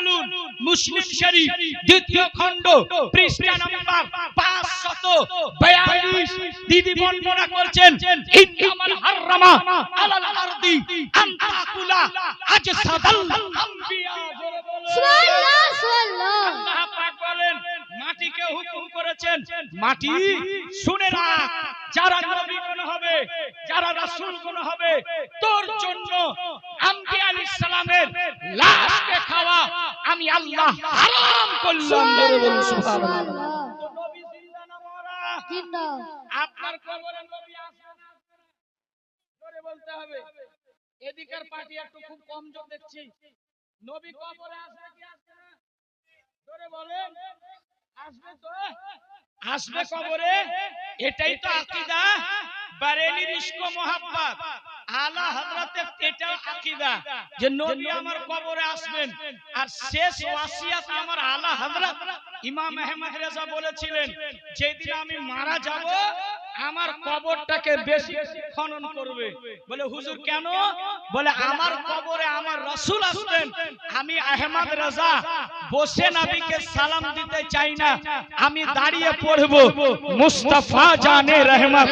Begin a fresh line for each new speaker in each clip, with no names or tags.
চলুন মুসলিম শরীফ দ্বিতীয় খণ্ড পৃষ্ঠা নাম্বার 542 দিদি বর্ণনা করছেন ইন্নামাল হারামা আলাল আরদি আন তাকুলা আজসাদাল আম্বিয়া।
সুবহানাল্লাহ সুবহানাল্লাহ।
আল্লাহ পাক বলেন মাটিকে হুকুম করেছেন, মাটি শুনে রাখ, যারা নবী কোন হবে, যারা রাসূল কোন হবে, তোর জন্য আম্বিয়া আলাইহিস সালামের লাশকে খাওয়া আমি আল্লাহ হারাম করলাম। জোরে বলুন সুবহানাল্লাহ। তো নবী জিন্দা না মরা?
জিন্দা।
আপনার কবরে নবী আছে না? জোরে বলতে হবে। এদিকের পার্টি একটু খুব কম জোর দেখছি। নবী কবরে আসবে কি আসবে না? জোরে বলেন। আসবে তো? আসবে কবরে। এটাই তো আকীদা বারেলির ইশক ও মোহাব্বত। আলা হযরতের এটাও আকীদা যে নবী আমার কবরে আসবেন। আর শেষ ওয়াসিয়াত আমার আলা হযরত ইমাম আহমদ রেজা বলেছিলেন, যেদিন আমি মারা যাব আমার কবরটাকে বেশি বেশি খনন করবে। বলে হুজুর কেন? বলে আমার কবরে আমার রাসূল আসবেন, আমি আহমদ রেজা বসে নবীকে সালাম দিতে চাই না, আমি দাঁড়িয়ে পড়ব মুস্তাফা জানে রহমত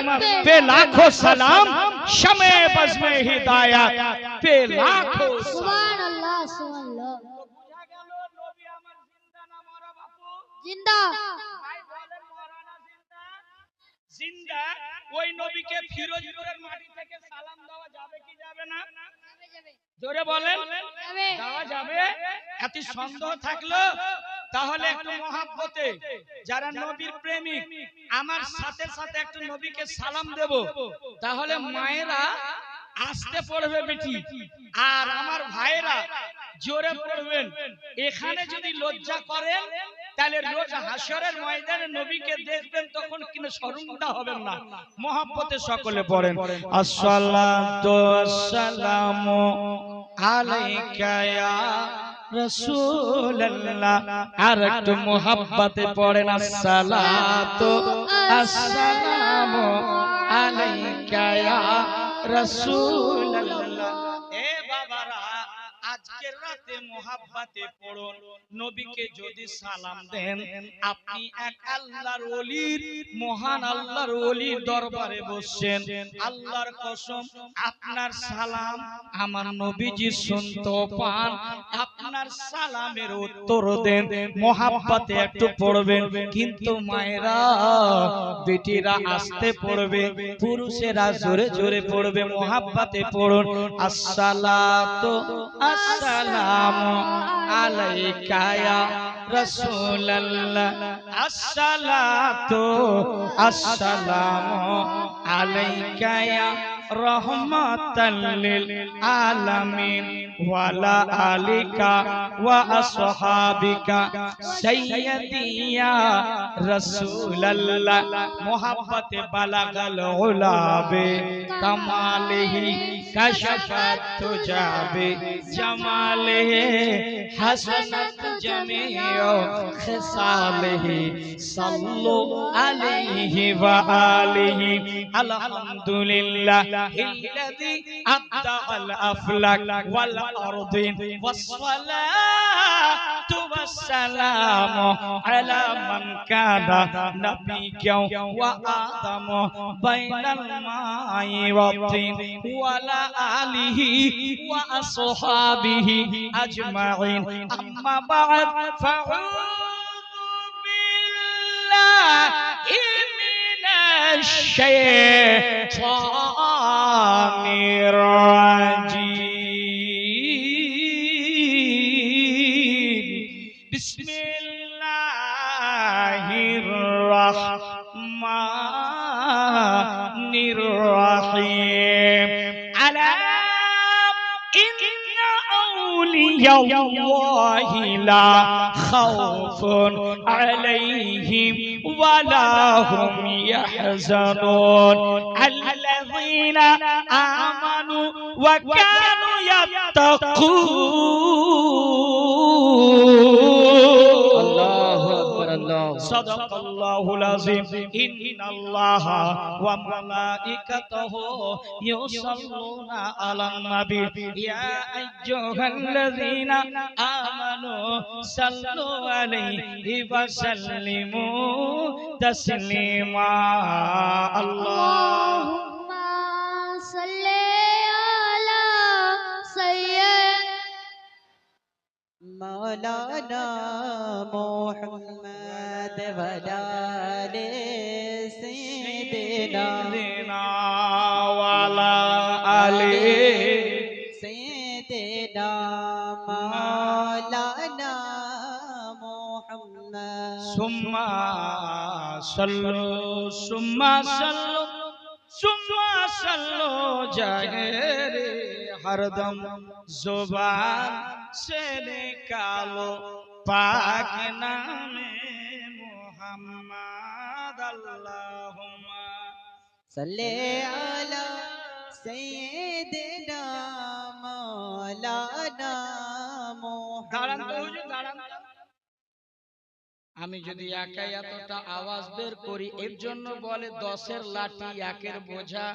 पे लाखों सलाम शमे बज़्मे हिदायत पे लाखों
সুবহানাল্লাহ সুবহানাল্লাহ।
বুঝা গেল নবী আমার জিন্দা না মরা বাপু?
জিন্দা।
ভাই বলেন মরা না জিন্দা? জিন্দা। ওই নবীকে ফিরোজপুরের মাটি থেকে সালাম দেওয়া যাবে কি যাবে না? জোরে বলেন। দেওয়া যাবে। এত সন্দেহ থাকলো তাহলে একটু মহাব্বতে যারা নবীর প্রেমিক আমার সাথে সাথে একটু নবীকে সালাম দেব, তাহলে মায়েরা আসতে পড়বে বেটি, আর আমার ভাইরা জোরে পড়বেন। এখানে যদি লজ্জা করেন তাহলে রোজ হাসরের ময়দানে নবীকে দেখবেন, তখন কিন্তু শরমটা হবেন না। মহব্বতে সকলে পড়েন আসসালাতু ওয়াসসালামু আলাইকা ইয়া রাসূলুল্লাহ। আর একটু মহব্বতে পড়েন আসসালাতু আসসালামু আলাইকা ইয়া রাসূলুল্লাহ। এ বাবারা আজকের রাতে মহব্বতে পড়ুন, নবীকে যদি সালাম দেন আপনি এক আল্লাহর ওলির, মহান আল্লাহর ওলির দরবারে বসছেন। আল্লাহর কসম আপনার সালাম আমার নবীজি শুনতে পান, আপনার সালামের উত্তর দেন, মহব্বতে একটু পড়বেন। কিন্তু মায়েরা বেটিরা আসতে পড়বে, পুরুষেরা জোরে জোরে পড়বে, মহব্বতে পড়ুন আসসালাতু আসসালামু আলাইকা ইয়া রাসূলুল্লাহ। আসসালাতু আসসালামু আলাইকা ইয়া রাহমাতাল লিল আলামিন ওয়া আলা আলিকা ওয়া আসহাবিকা সাইয়্যিদি ইয়া রাসূলুল্লাহ। মুহাব্বতে বালাগাল উলাবে কামালিহি কাশাফাত তুজাবে জামালিহি হাসানাত জামিউ খিসালিহি সাল্লু আলাইহি ওয়া আলিহি। আলহামদুলিল্লাহ الذي أبدع الأفلاك والأرضين والصلاة والسلام على من كان نبيا وآدم بين الماء والطين وعلى آله وأصحابه أجمعين. أما بعد فأعوذ بالله من الشيطان الرجيم. بسم الله الرحمن الرحيم. ألا إن أولياء الله لا خوف عليهم ولا هم يحزنون الذين آمنوا وكانوا يتقون. الله أكبر. الله সাদাকাল্লাহুল আযীম। ইন্নাল্লাহা ওয়া মালাইকাতাহু ইউসাল্লুনা আলান নবী ইয়া আইয়ুহাল্লাযীনা আমানু সাল্লু আলাইহি ওয়া সাল্লিমু তাসলিমা।
اللهم صل على سيدنا
مولانا محمد وعلى آل سيدنا
ওয়ালা আলি
سيدنا مولانا محمد
সুম্মা সাল্লু জাহেরে হরদম জুবান সে নিকালো পাক নামে মুহাম্মদ। আল্লাহুম্মা
صل على سيدنا مولانا
দাঁড়ান তো
محمد
হুজুর, দাঁড়ান। আমি যদি একাই এতটা আওয়াজ বের করি, এর জন্য বলে 10-এর লাঠি 1-এর বোঝা।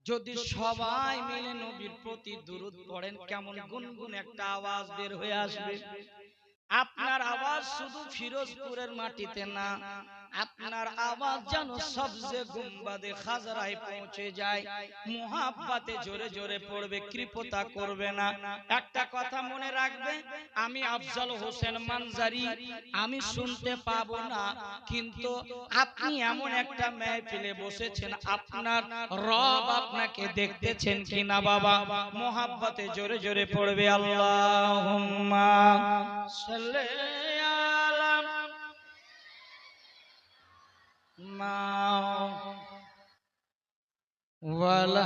যদি সবাই মিলে নবীর প্রতি দুরূদ পড়েন, কেমন গুনগুন একটা আওয়াজ বের হয়ে আসবে। আপনার আওয়াজ শুধু ফিরোজপুরের মাটিতে না, আপনার আওয়াজ যেন সবজে গুম্বাদে খাজরায় পৌঁছে যায়। মুহাব্বতে জোরে জোরে পড়বে, কৃপতা করবে না। একটা কথা মনে রাখবে, আমি আফজল হোসেন মানজারি, আমি শুনতে পাবো না, কিন্তু আপনি এমন একটা মেহফিলে বসেছেন, আপনার রব আপনাকে দেখতেছেন কিনা বাবা। মুহাব্বতে জোরে জোরে পড়বে আল্লাহুম্মা সাল্লি আলা ওয়ালা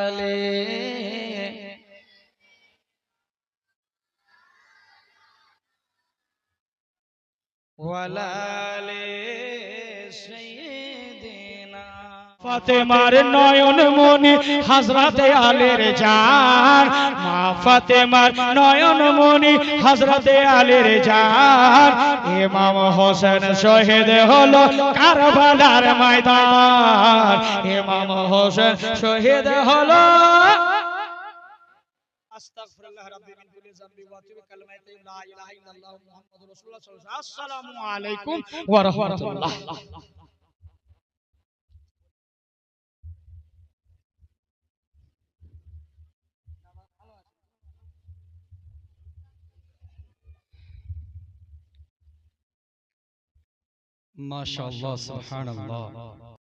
আলি ওয়ালা আলি সাইয়্যিদিনা। ফাতেমার নয়ন মনি হযরতে আলীর জান, মা ফাতেমার নয়ন মনি হযরতে আলীর জান। ইমাম হোসেন শহীদ হলো কারবালার ময়দান, ইমাম হোসেন শহীদ হলো। আস্তাগফিরুল্লাহ রাব্বি মিন কুল্লি যামবি ওয়া আতুবু কালিমাতি লা ইলাহা ইল্লাল্লাহ মুহাম্মাদুর রাসূলুল্লাহ সাল্লাল্লাহু আলাইহি ওয়াসাল্লাম। আসসালামু আলাইকুম ওয়া রাহমাতুল্লাহ।
মাশাআল্লাহ, সুবহানাল্লাহ।